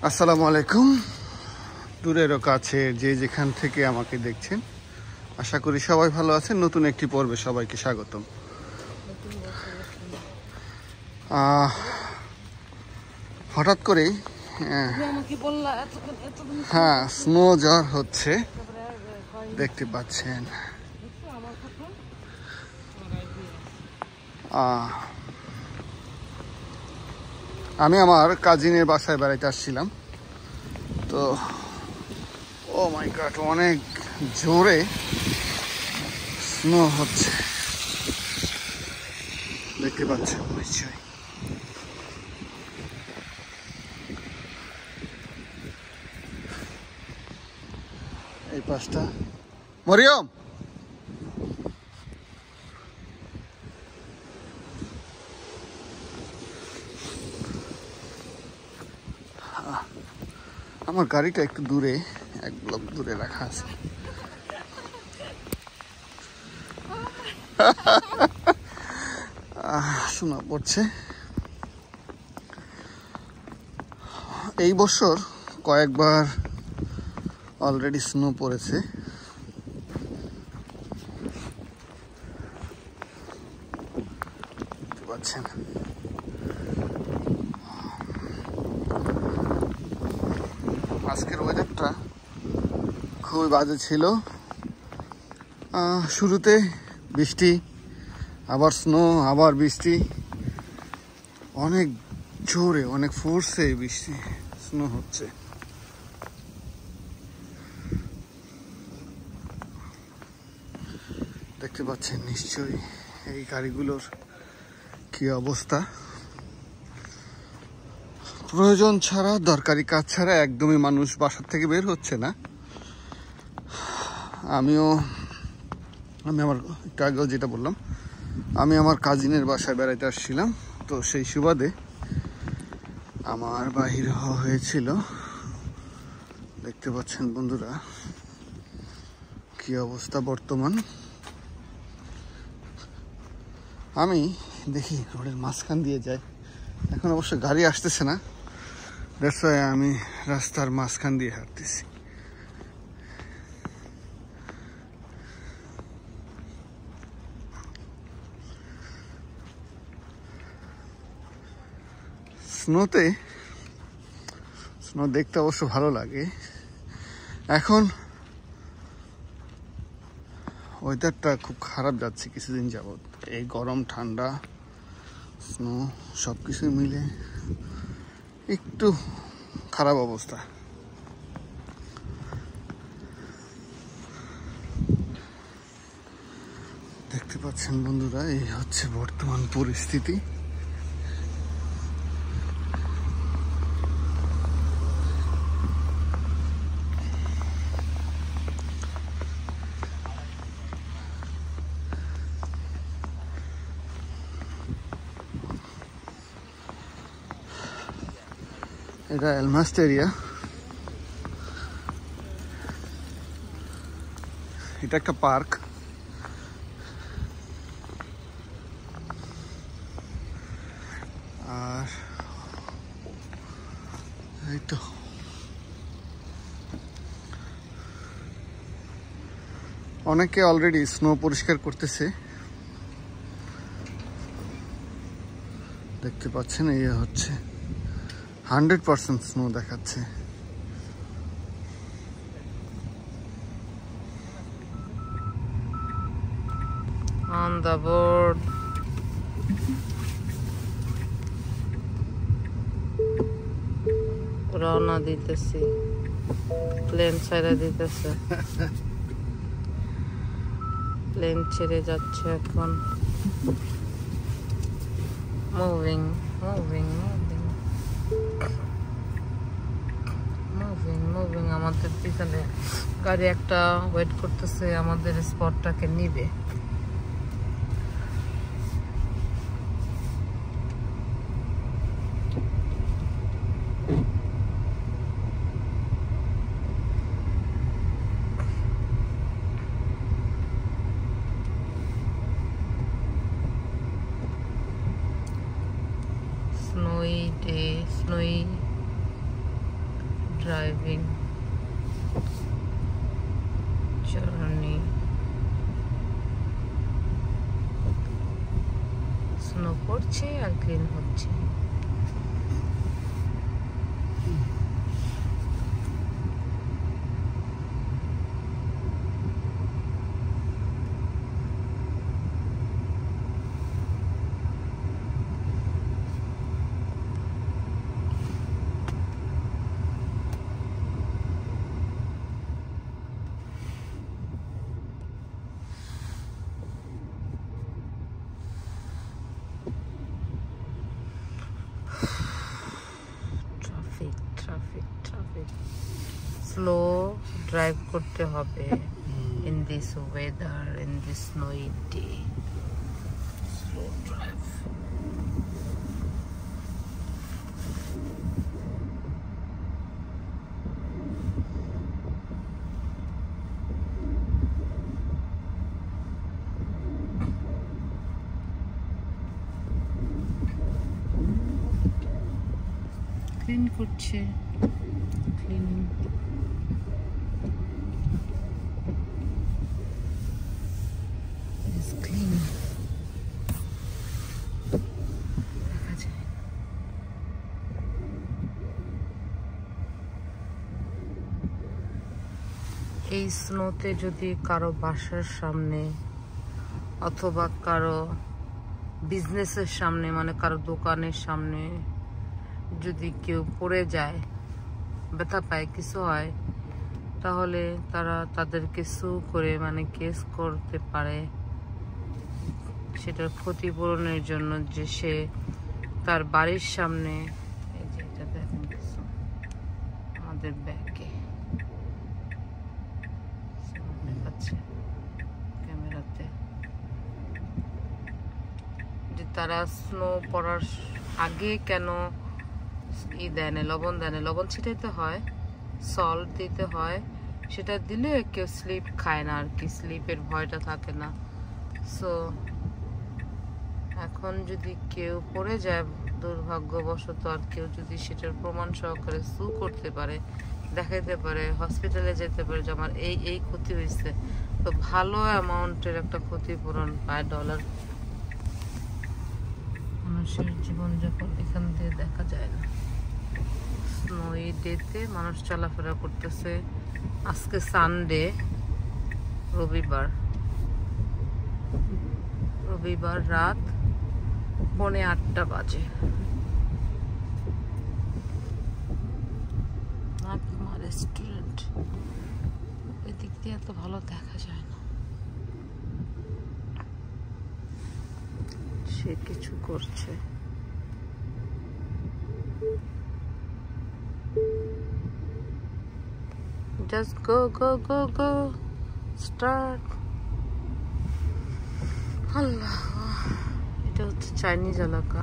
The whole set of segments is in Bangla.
আসসালামু আলাইকুম। দূরেরও কাছে যে যেখান থেকে আমাকে দেখছেন, আশা করি সবাই ভালো আছেন। নতুন একটি পর্বে সবাইকে স্বাগতম। হঠাৎ করেই হ্যাঁ স্নো ঝড় হচ্ছে, দেখতে পাচ্ছেন। আমি আমার কাজিনের বাসায় বেড়াইতে আসছিলাম, তো ও মাই গড, অনেক জোরে স্নো হচ্ছে, দেখতে পাচ্ছেন নিশ্চয়ই। এই পাশটা মরিয়ম, আমার গাড়িটা একটু দূরে, এক ব্লক দূরে রাখা আছে। শোনা পড়ছে। এই বছর কয়েকবার অলরেডি স্নো পড়েছে। দেখতে পাচ্ছেন। আজকের ওয়েদারটা খুবই বাজে ছিল। শুরুতে বৃষ্টি, আবার স্নো, আবার বৃষ্টি, অনেক জোরে অনেক ফোর্সে বৃষ্টি স্নো হচ্ছে। দেখতে পাচ্ছেন নিশ্চয়ই এই গাড়িগুলোর কি অবস্থা। প্রয়োজন ছাড়া, দরকারি কাজ ছাড়া একদমই মানুষ বাসার থেকে বের হচ্ছে না। আমি আমার একটু আগেও যেটা বললাম, আমি আমার কাজিনের বাসায় বেড়াইতে আসছিলাম, তো সেই সুবাদে আমার বাহির হওয়া হয়েছিল। দেখতে পাচ্ছেন বন্ধুরা কি অবস্থা বর্তমান। আমি দেখি রোডের মাঝখান দিয়ে যাই, এখন অবশ্য গাড়ি আসতেছে না, দ্যাটস ওয়াই আমি রাস্তার মাঝখান দিয়ে হাঁটতেছি। স্নো দেখতে অবশ্য ভালো লাগে। এখন ওয়েদারটা খুব খারাপ যাচ্ছে কিছুদিন যাবৎ। এই গরম ঠান্ডা স্নো সব কিছু মিলে একটু খারাপ অবস্থা। দেখতে পাচ্ছেন বন্ধুরা, এই হচ্ছে বর্তমান পরিস্থিতি। এটা এলমাস্ট এরিয়া। এটা একটা পার্ক। আর এই তো অনেকে অলরেডি স্নো পরিষ্কার করতেছে, দেখতে পাচ্ছেন। এই হচ্ছে 100% স্নো দেখাচ্ছে। On the board. রওনা দিতেছি, প্লেন ছেড়ে দিতেছে, প্লেন ছেড়ে যাচ্ছে এখন। Moving moving moving moving moving. আমাদের পিছনে গাড়ি একটা ওয়েট করতেছে, আমাদের স্পটটাকে নিবে। Snowy day, snowy driving journey. Snow পড়ছে আর ক্লিন হচ্ছে। ট্রাফিক স্লো ড্রাইভ করতে হবে in this weather, in this snowy day. Slow drive. Clean করছে, ক্লিনিং। এই স্নোতে যদি কারো বাসার সামনে অথবা কারো বিজনেসের সামনে, মানে কারো দোকানের সামনে যদি কেউ পড়ে যায়, ব্যথা পায়, কিছু হয়, তাহলে তারা তাদেরকে সু করে মানে কেস করতে পারে সেটার ক্ষতিপূরণের জন্য, যে সে তার বাড়ির সামনে, এই যে এটা দেখেন আমাদের ব্যাগে দেখাচ্ছে ক্যামেরাতে, যে তারা স্নো পড়ার আগে কেন দেয় না, লবণ দেয় না, লবণ ছিটাইতে হয়, সল্ট দিতে হয়, সেটা দিলে কেউ স্লিপ খায় না আর কি, স্লিপের ভয়টা থাকে না। সো এখন যদি কেউ পড়ে যায় দুর্ভাগ্যবশত, আর কেউ যদি সেটার প্রমাণ সহকারে সু করতে পারে, দেখাইতে পারে, হসপিটালে যেতে পারে যে আমার এই ক্ষতি হয়েছে, তো ভালো অ্যামাউন্টের একটা ক্ষতিপূরণ পায়, ডলার। মানুষের জীবনযাপন এখান দিয়ে দেখা যায় না। স্নোই ডেতে মানুষ চলাফেরা করতেছে। আজকে সানডে, রবিবার রাত 7:45 বাজে। রেস্টুরেন্ট এদিক দিয়ে এত ভালো দেখা যায় না, সে কিছু করছে। Just go, start. আল্লাহ, এটা হচ্ছে চাইনিজ এলাকা।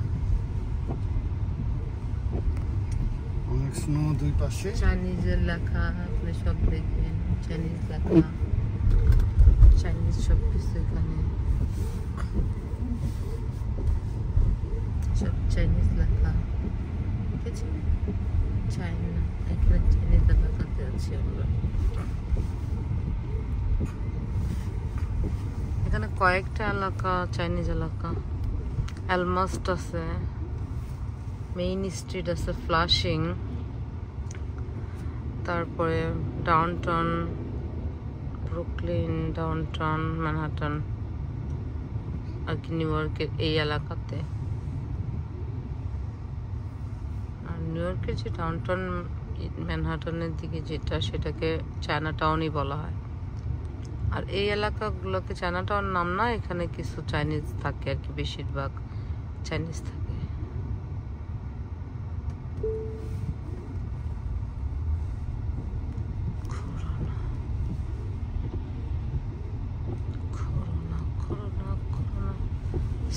অনেক স্নো, দুই পাশে চাইনিজের লেখা, আপনি সব দেখবেন চাইনিজ লেখা, চাইনিজ সব কিছু এখানে, সব চাইনিজ লেখা, ঠিক আছে? চাইনা, এখানে চাইনিজ এলাকাতে আছি আমরা। এখানে কয়েকটা এলাকা চাইনিজ এলাকা, অ্যালমাস্ট আছে, মেইন স্ট্রিট আছে, ফ্লাশিং, তারপরে ডাউনটাউন ব্রুকলিন, ডাউনটাউন ম্যানহাটন আর কি, নিউ ইয়র্কের এই এলাকাতে। আর নিউ ইয়র্কের যে ডাউনটাউন ম্যানহাটনের দিকে যেটা, সেটাকে চায়না টাউনই বলা হয়। আর এই এলাকাগুলোকে চায়না টাউন নাম না, এখানে কিছু চাইনিজ থাকে আর কি, বেশিরভাগ চাইনিজ থাকে।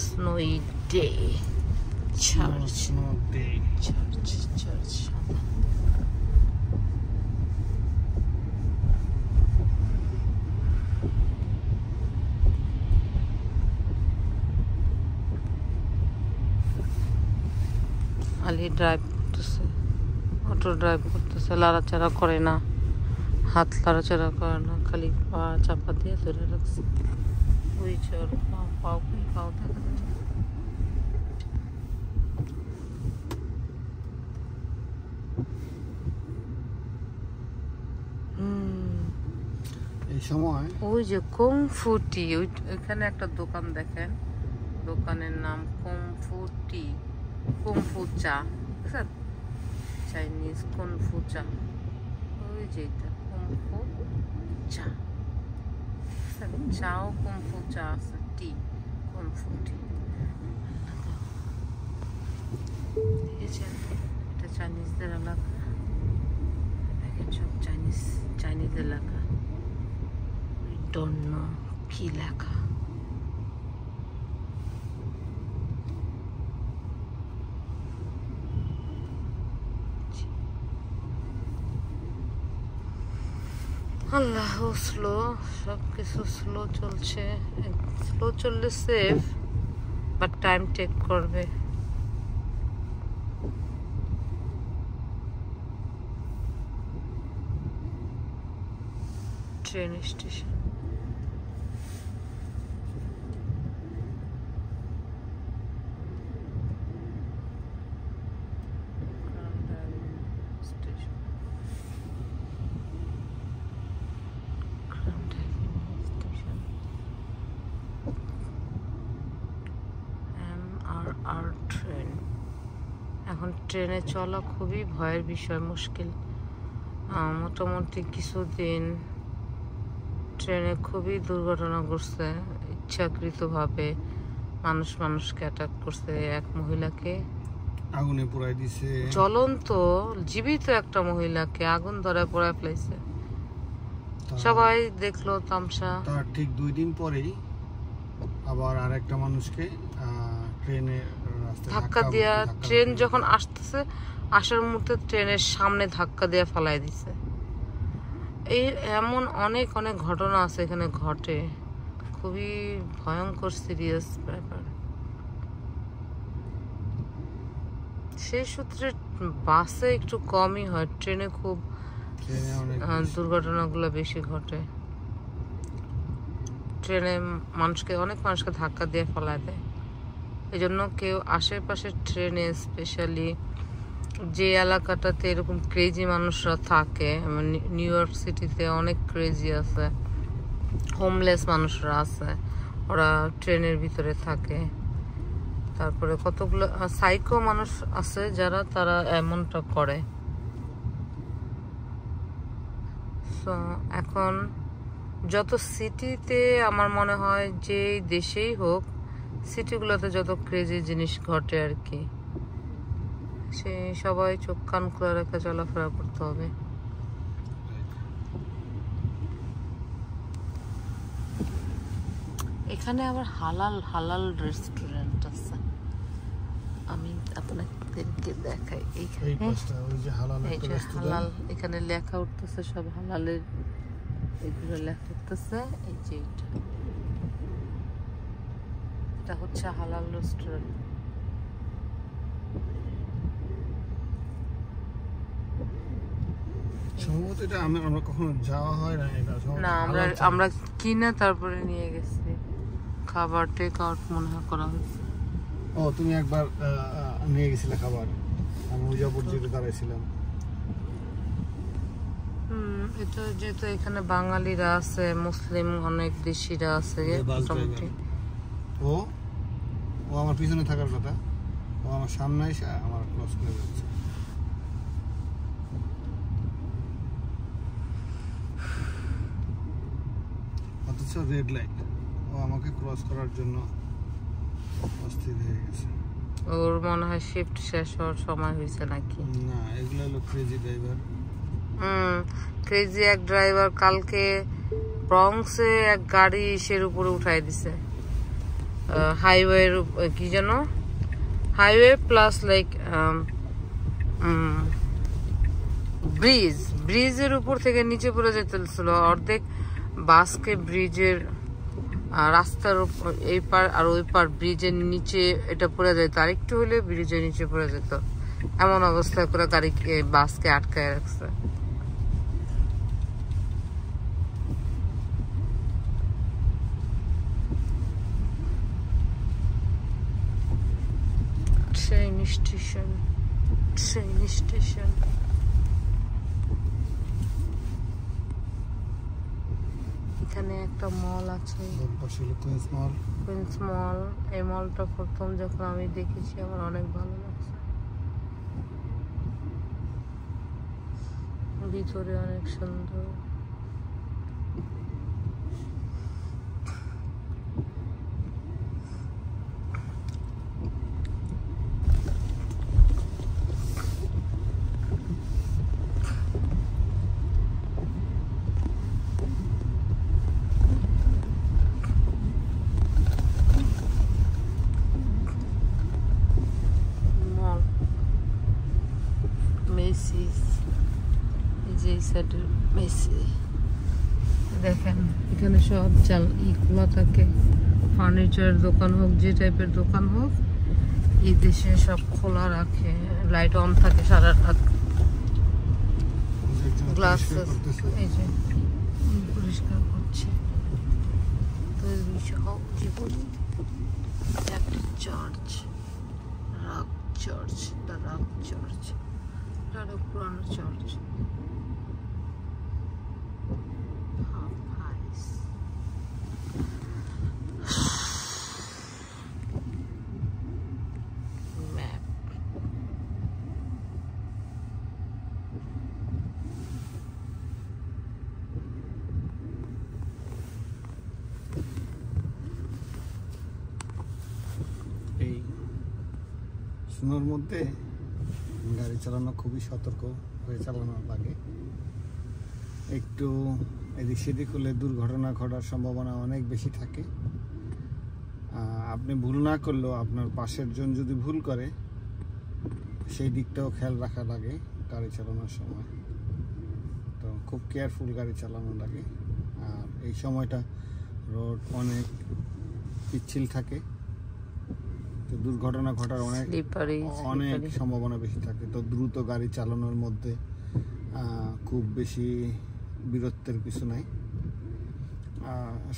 Snowy day. Church. Snow day. Church. Ali drive করতেছে। অটো ড্রাইভ করতেছে, লাড়াচাড়া করে না, হাত লাড়াচাড়া করে না, খালি পা চাপা দিয়ে ধরে রাখছে। ওই চোর পাও দেখা যায়। এই সময় ওই যে কুংফু টি, ওইখানে একটা দোকান দেখেন, দোকানের নাম কুংফু টি, কুংফু চা, বুঝছেন? চাইনিজ কুংফু চা, ওই যে এটা কুংফু চা, চাও কুংফু চা আছে, টি কুংফু টি। দেখেছেন, এটা চাইনিজদের এলাকা, দেখেন সব চাইনিজ এলাকা। ডোন্ট নো কি লেখা। আল্লাহ, স্লো, সবকিছু স্লো চলছে। স্লো চললে সেফ, বাট টাইম টেক করবে। ট্রেন স্টেশন, আর ট্রেন। এখন ট্রেনে চলা খুবই ভয়ের বিষয়, মুশকিল। মোটামুটি কিছুদিন ট্রেনে খুবই দুর্ঘটনা ঘটছে, ইচ্ছাকৃতভাবে মানুষকে অ্যাটাক করছে। এক মহিলাকে আগুনে পোড়ায় দিছে, জ্বলন্ত জীবিত একটা মহিলাকে আগুন ধরে পোড়ায় ফেলেছে। সবাই দেখলো তামসা। তার ঠিক 2 দিন পরেই আবার আরেকটা মানুষকে ট্রেনে ধাক্কা দিয়া, ট্রেন যখন আসতেছে, আসার মুহূর্তে ট্রেনের সামনে ধাক্কা দিয়ে ফালাই দিছে। এই এমন অনেক ঘটনা আছে এখানে ঘটে, খুবই ভয়ঙ্কর সিরিয়াস ব্যাপার। সেই সূত্রে বাসে একটু কমই হয়, ট্রেনে খুব দুর্ঘটনাগুলো বেশি ঘটে। ট্রেনে অনেক মানুষকে ধাক্কা দিয়ে ফেলায় দেয়। এই জন্য কেউ আশেপাশে ট্রেনে, স্পেশালি যে এলাকাটাতে এরকম ক্রেজি মানুষরা থাকে, নিউ ইয়র্ক সিটিতে অনেক ক্রেজি আছে, হোমলেস মানুষরা আছে, ওরা ট্রেনের ভিতরে থাকে। তারপরে কতগুলো সাইকো মানুষ আছে তারা এমনটা করে। সো এখন যত সিটিতে, আমার মনে হয় যে দেশেই হোক, সিটিগুলোতে যত ক্রেজি জিনিস ঘটে আর কি, সে সবাই চোখ কান খোলা রেখে চলাফেরা করতে হবে। এখানে আবার হালাল রেস্টুরেন্ট আছে, আমি আপনাদেরকে দেখাই। হালাল, এখানে লেখা উঠতেছে সব হালালের, এগুলো লেখা উঠতেছে। এই যে এটা হচ্ছে হালাল রেস্টুরেন্ট। সম্ভবত এটা আমরা কখনো যাওয়া হয় না, এটা না, আমরা কিনে তারপরে নিয়ে গেছি, খাবার টেক আউট মনে হয় করা হয়েছে। ও, তুমি একবার নিয়ে গেছিলে খাবার, আমি উজাপুর যেতে দাঁড়াইছিলাম। এটা যেহেতু এখানে বাঙালিরা আছে, মুসলিম অনেক দেশিরা আছে মোটামুটি। ও আমার পিছনে থাকার কথা, ও আমার সামনে এসে আমার ক্রস করে যাচ্ছে। অথচ রেড লাইট, ও আমাকে ক্রস করার জন্য অস্থির হয়ে গেছে। ওর মনে হয় শিফট শেষ হওয়ার সময় হয়েছে নাকি। না, এগুলো হলো ক্রেজি ড্রাইভার। ক্রেজি এক ড্রাইভার কালকে ব্রঙ্কসে এক গাড়ি ইসের উপরে উঠাই দিছে, হাইওয়ের কি যেন, হাইওয়ে প্লাস লাইক ব্রিজের উপর থেকে নিচে পড়ে যেতেছিল। অর্ধেক বাসকে ব্রিজের রাস্তার এই পার আর ওই পার ব্রিজের নিচে এটা পড়ে যেত, আর একটু হলে ব্রিজের নিচে পড়ে যেত। এমন অবস্থা করে গাড়িকে বাসকে আটকায় রাখছে। Train station, train station. এখানে একটা মল আছে, কুইন্স মল। কুইন্স মল। এই মলটা প্রথম যখন আমি দেখেছি আমার অনেক ভালো লাগছে। ভিতরে অনেক সুন্দর। দেখেন এখানে সব খোলা থাকে, ফার্নিচার দোকান হোক, যে টাইপের দোকান হোক, এই দেশে সব খোলা রাখে, লাইট অন থাকে সারা রাত। গ্লাস এই যে পরিষ্কার করছে। তো জীবনী একটা চার্চ, রাগ চার্চ, দ্য রাগ চার্চ, এটা একটা পুরানো চার্চ। এই স্নোর মধ্যে গাড়ি চালানো খুবই সতর্ক হয়ে চালানো লাগে। একটু এদিক সেদিক হলে দুর্ঘটনা ঘটার সম্ভাবনা অনেক বেশি থাকে। আপনি ভুল না করলেও আপনার পাশের জন যদি ভুল করে সেই দিকটাও খেয়াল রাখা লাগে গাড়ি চালানোর সময়। তো খুব কেয়ারফুল গাড়ি চালানো লাগে। আর এই সময়টা রোড অনেক পিচ্ছিল থাকে, তো দুর্ঘটনা ঘটার অনেক সম্ভাবনা বেশি থাকে। তো দ্রুত গাড়ি চালানোর মধ্যে খুব বেশি বীরত্বের কিছু নাই।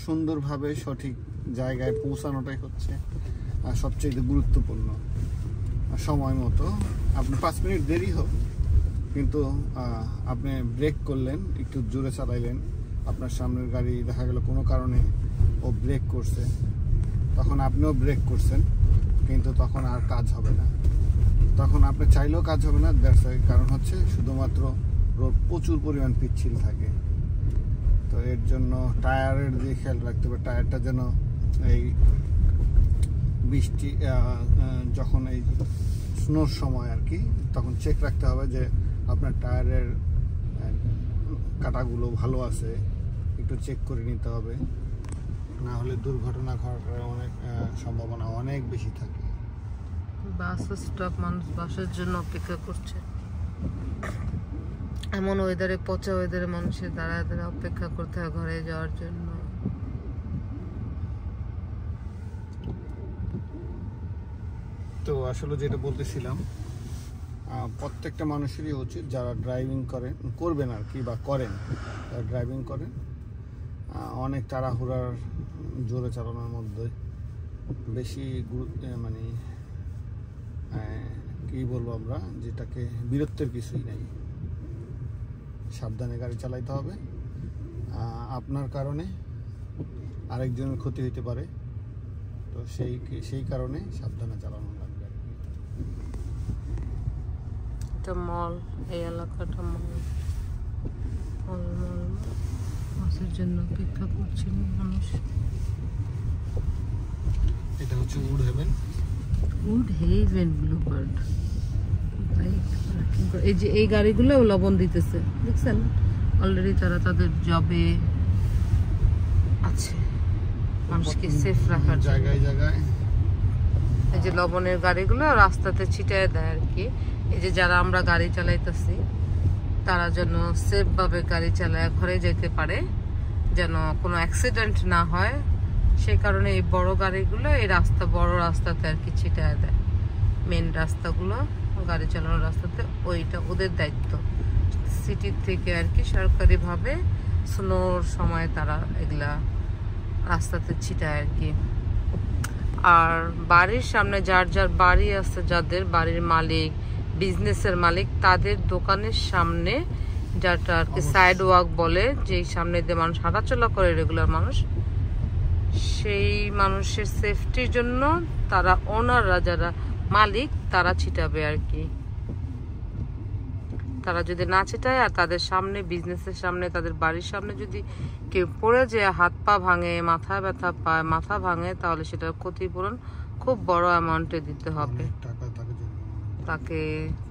সুন্দরভাবে সঠিক জায়গায় পৌঁছানোটাই হচ্ছে সবচেয়ে গুরুত্বপূর্ণ। সময় মতো আপনি 5 মিনিট দেরি হোক, কিন্তু আপনি ব্রেক করলেন, একটু জোরে চালাইলেন, আপনার সামনের গাড়ি দেখা গেল কোনো কারণে ও ব্রেক করছে, তখন আপনিও ব্রেক করছেন, কিন্তু তখন আর কাজ হবে না। তখন আপনি চাইলেও কাজ হবে না। কারণ হচ্ছে শুধুমাত্র রোড প্রচুর পরিমাণ পিচ্ছিল থাকে। তো এর জন্য টায়ারের দিকে খেয়াল রাখতে হবে। টায়ারটা যেন এই বৃষ্টি যখন এই স্নোর সময় আর কি, তখন চেক রাখতে হবে যে আপনার টায়ারের কাটাগুলো ভালো আছে, একটু চেক করে নিতে হবে, না হলে দুর্ঘটনা ঘটার অনেক সম্ভাবনা অনেক বেশি থাকে। বাস স্টপ, মানুষ বাসের জন্য অপেক্ষা করছে। এমন ওয়েদারে, পচা ওয়েদারে মানুষের দাঁড়ায় দাঁড়ায় অপেক্ষা করতে হয় ঘরে যাওয়ার জন্য। তো আসলে যেটা বলতেছিলাম, প্রত্যেকটা মানুষেরই উচিত যারা ড্রাইভিং করবেন আর কি, বা করেন, যারা ড্রাইভিং করেন, অনেক তাড়াহুড়ার জোরে চালানোর মধ্যে বেশি মানে কি বলবো আমরা, যেটাকে বীরত্বের কিছুই নাই। সাবধানে গাড়ি চালাইতে হবে। আপনার কারণে আরেকজনের ক্ষতি হইতে পারে, তো সেই কারণে সাবধানে চালানো লাগবে। এটা মল, এই এলাকাটা মল। বাসের জন্য অপেক্ষা করছিল মানুষ। এটা হচ্ছে wood heaven. Wood heaven bluebird. এই যে এই গাড়িগুলো লবণ দিতেছে, দেখছেন? অলরেডি তারা তাদের জবে আছে, মানুষকে সেফ রাখার জায়গায় জায়গায়। এই যে লবণের গাড়িগুলো রাস্তাতে ছিটায় দেয় আর কি। এই যে যারা আমরা গাড়ি চালাইতেছি তারা যেন সেফ ভাবে গাড়ি চালায় ঘরে যেতে পারে, যেন কোনো অ্যাক্সিডেন্ট না হয়, সেই কারণে এই বড় গাড়িগুলো এই বড় রাস্তাতে আর কি ছিটায় দেয়। মেন রাস্তাগুলো গাড়ি চালানো রাস্তাতে, ওইটা ওদের দায়িত্ব সিটির থেকে আর কি, সরকারিভাবে স্নোর সময় তারা এগুলা রাস্তাতে ছিটায় আর কি। আর বাড়ির সামনে যার যার বাড়ি আছে, যাদের বাড়ির মালিক, বিজনেসের মালিক, তাদের দোকানের সামনে যেটা আর কি সাইড ওয়াক বলে, যেই সামনে দিয়ে মানুষ হাঁটাচলা করে রেগুলার মানুষ, সেই মানুষের সেফটির জন্য তারা ওনাররা যারা মালিক তারা ছিটাবে আর কি। তারা যদি না ছিটায় আর তাদের সামনে, বিজনেসের সামনে, তাদের বাড়ির সামনে যদি কেউ পড়ে যায়, হাত পা ভাঙে, মাথা ব্যথা পায়, মাথা ভাঙে, তাহলে সেটার ক্ষতিপূরণ খুব বড় অ্যামাউন্টে দিতে হবে। তাকে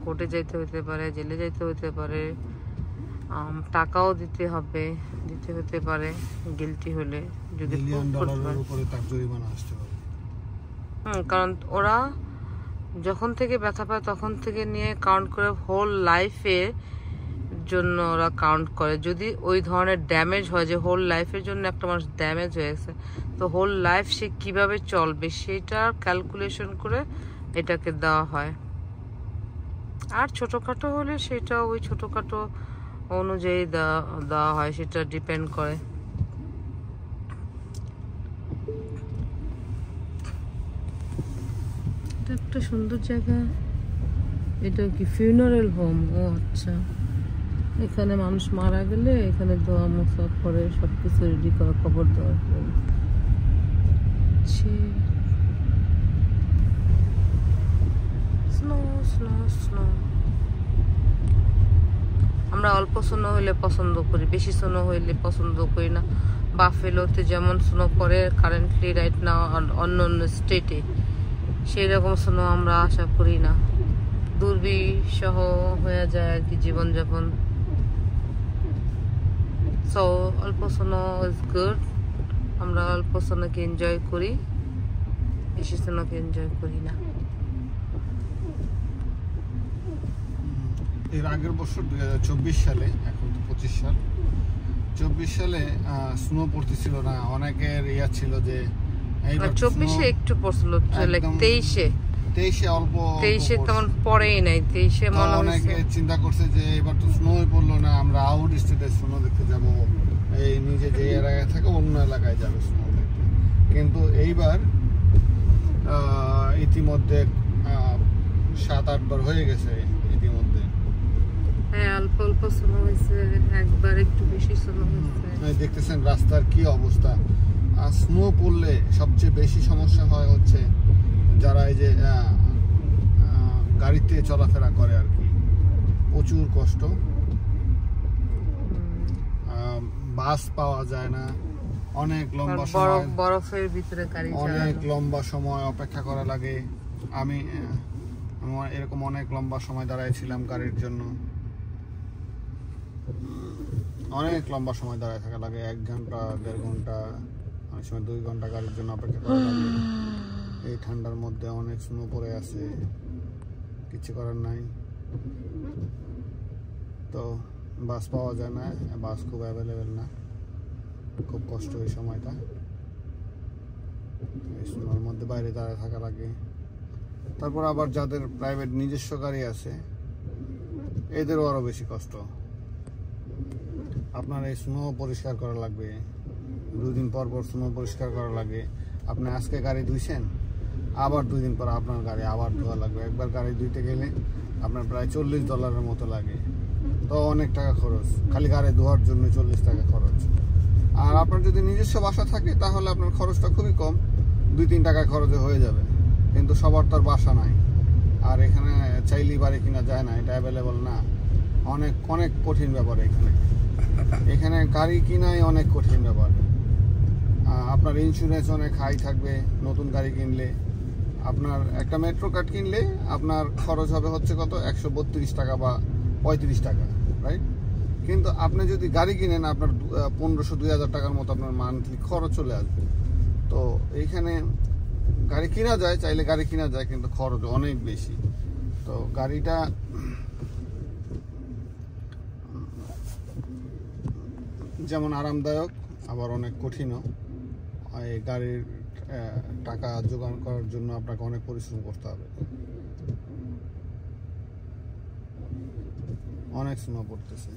কোর্টে যেতে হতে পারে, জেলে যেতে হতে পারে, টাকাও দিতে হতে পারে গিলটি হলে, যদি কারণ ওরা যখন থেকে ব্যথা পায় তখন থেকে নিয়ে কাউন্ট করে হোল লাইফের জন্য ওরা কাউন্ট করে। যদি ওই ধরনের ড্যামেজ হয় যে হোল লাইফের জন্য একটা মানুষ ড্যামেজ হয়েছে, তো হোল লাইফ সে কিভাবে চলবে সেটা ক্যালকুলেশন করে এটাকে দেওয়া হয়। আর ছোটখাটো হলে সেটা ওই ছোটখাটো অনুযায়ী দেওয়া হয়, সেটা ডিপেন্ড করে। এটা একটা সুন্দর জায়গা। এটা কি ফিউনারেল হোম? ও আচ্ছা, এখানে মানুষ মারা গেলে এখানে ধোয়া মোছা করে সবকিছু রেডি করা, খবর দেওয়া। Snow snow snow. আমরা অল্প স্নো হইলে পছন্দ করি, বেশি স্নো হইলে পছন্দ করি না। বাফেলোতে যেমন স্নো পড়ে কারেন্টলি রাইট নাও, অন্য অন্য স্টেটে সেই রকম স্নো আমরা আশা করি না। দুর্বিষহ হয়ে যায় আর কি জীবনযাপন। সো অল্প স্নো ইজ গুড। আমরা অল্প স্নোকে এনজয় করি, বেশি স্নোকে এনজয় করি না। এর আগের বছর 2024 সালে, এখন তো 25 সাল, 24 সালে স্নো পড়তেছিল না। অনেকের ইয়া ছিল যে 24-এ একটু পড়ছিল, 23-এ অল্প, 23-এ তেমন পড়েই নাই। 23-এ মনে অনেকে চিন্তা করছে যে এবার তো স্নোই পড়লো না, আমরা আউট স্টেটে স্নো দেখতে যাবো, এই নিজে যে এলাকায় থাকে অন্য এলাকায় যাবে স্নো দেখতে। কিন্তু এইবার ইতিমধ্যে 7-8 বার হয়ে গেছে ইতিমধ্যে। হ্যাঁ, অল্প অল্প স্নো হয়েছে, একবার একটু বেশি স্নো হয়েছে। দেখতেছেন রাস্তার কি অবস্থা। আর স্নো পড়লে সবচেয়ে বেশি সমস্যা হয় হচ্ছে যারা এই যে গাড়িতে চলাফেরা করে আর কি, প্রচুর কষ্ট। বাস পাওয়া যায় না, অনেক লম্বা সময় বরফের ভিতরে গাড়ি চালানো, অনেক লম্বা সময় অপেক্ষা করা লাগে। আমি এরকম অনেক লম্বা সময় দাঁড়াইছিলাম গাড়ির জন্য, অনেক লম্বা সময় দাঁড়ায় থাকা লাগে, 1 ঘন্টা 1.5 ঘন্টা, অনেক সময় 2 ঘন্টা গাড়ির জন্য অপেক্ষা করা লাগে। এই ঠান্ডার মধ্যে অনেক স্নো পড়ে আছে, কিছু করার নাই। তো বাস পাওয়া যায় না, বাস খুব অ্যাভেলেবেল না, খুব কষ্ট এই সময়টা। এই স্নোর মধ্যে বাইরে দাঁড়ায় থাকা লাগে। তারপর আবার যাদের প্রাইভেট নিজস্ব গাড়ি আছে এদেরও আরো বেশি কষ্ট। আপনার এই স্নো পরিষ্কার করা লাগবে, 2 দিন পর পর স্নো পরিষ্কার করা লাগে। আপনি আজকে গাড়ি ধুইছেন, আবার 2 দিন পর আপনার গাড়ি আবার ধোয়া লাগবে। একবার গাড়ি ধুইতে গেলে আপনার প্রায় $40 মতো লাগে, তো অনেক টাকা খরচ, খালি গাড়ি ধোয়ার জন্য 40 টাকা খরচ। আর আপনার যদি নিজস্ব বাসা থাকে তাহলে আপনার খরচটা খুবই কম, 2-3 টাকা খরচে হয়ে যাবে। কিন্তু সবার তো আর বাসা নাই, আর এখানে চাইলেই বাড়ি কিনা যায় না, এটা অ্যাভেলেবল না। অনেক অনেক কঠিন ব্যাপার এখানে গাড়ি কিনাই অনেক কঠিন ব্যাপার। আপনার ইন্স্যুরেন্স অনেক হাই থাকবে নতুন গাড়ি কিনলে। আপনার একটা মেট্রো কার্ড কিনলে আপনার খরচ হবে হচ্ছে কত, 132 টাকা বা 35 টাকা, রাইট? কিন্তু আপনি যদি গাড়ি কিনেন আপনার 1500-2000 টাকার মতো আপনার মান্থলি খরচ চলে আসবে। তো এইখানে গাড়ি কিনা যায়, চাইলে গাড়ি কিনা যায়, কিন্তু খরচ অনেক বেশি। তো গাড়িটা যেমন আরামদায়ক আবার অনেক কঠিনও। এই গাড়ির টাকা জোগাড় করার জন্য আপনাকে অনেক পরিশ্রম করতে হবে। অনেক স্নো পড়তেছে।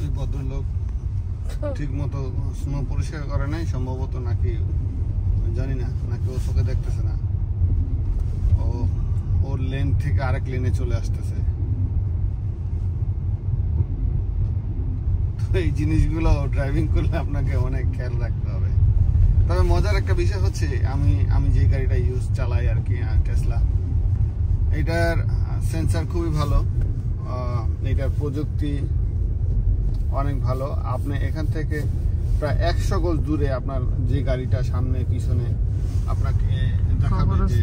এই ভদ্রলোক ঠিক মতো স্নো পরিষ্কার করে নাই সম্ভবত, নাকি জানি না, নাকি ও চোখে দেখতেছে না, ওর লেন থেকে আরেক লেনে চলে আসতেছে। তো এই জিনিসগুলো ড্রাইভিং করলে আপনাকে অনেক খেয়াল রাখতে হবে। তবে মজার একটা বিষয় হচ্ছে আমি যে গাড়িটা চালাই আর কি, টেসলা, এটার সেন্সার খুবই ভালো, এটার প্রযুক্তি অনেক ভালো। আপনি এখান থেকে প্রায় 100 গজ দূরে আপনার যে গাড়িটা সামনে পিছনে আপনাকে দেখাবে যে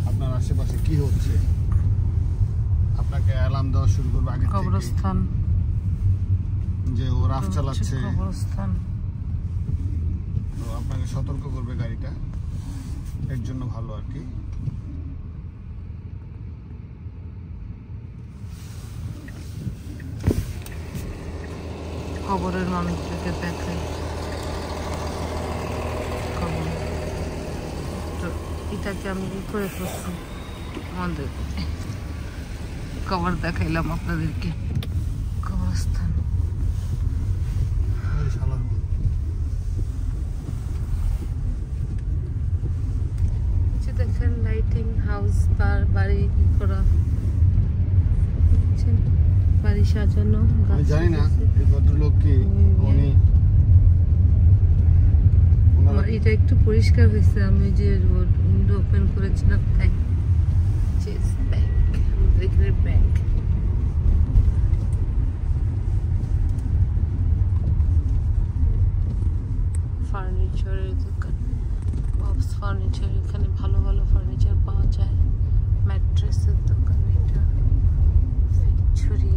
আপনার আশেপাশে কি হচ্ছে, আপনাকে অ্যালার্ম দেওয়া শুরু করবে আগে থেকে যে ও রাফ চালাচ্ছে, তো আপনাকে সতর্ক করবে গাড়িটা, এর জন্য ভালো আর কি। খবরের মানুষদেরকে দেখায় খবর, তো এটাকে আমি করে ফেলছি, আমাদের খবর দেখাইলাম আপনাদেরকে। কবরস্থান দেখেন, লাইটিং হাউস, তার বাড়ি করা, বাড়ি সাজানো। আমি জানি না এই ভদ্রলোক কি, উনি আমার এটা একটু পরিষ্কার হয়েছে, আমি যে উইন্ডো ওপেন করেছিলাম তাই। চেস ব্যাংক, আমাদের ব্যাংক। ফার্নিচারের দোকান, বক্স ফার্নিচার, এখানে ভালো ভালো ফার্নিচার পাওয়া যায়। ম্যাট্রেসের দোকান, এটা ছুরি,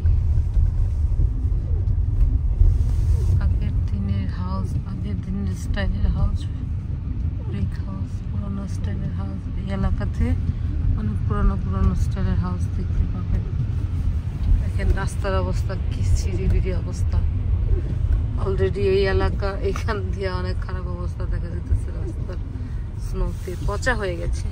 আগের দিনের হাউস, আগের দিনের স্টাইলের হাউস, ব্রিক হাউস, পুরোনো স্টাইলের হাউস। এই এলাকাতে অনেক পুরোনো পুরোনো স্টাইলের হাউস দেখতে পাবেন। দেখেন রাস্তার অবস্থা কি ছিড়িবিড়ি অবস্থা। অলরেডি এই এলাকা, এখান দিয়ে অনেক খারাপ অবস্থা দেখা যেতেছে রাস্তার, স্নোতে পচা হয়ে গেছে।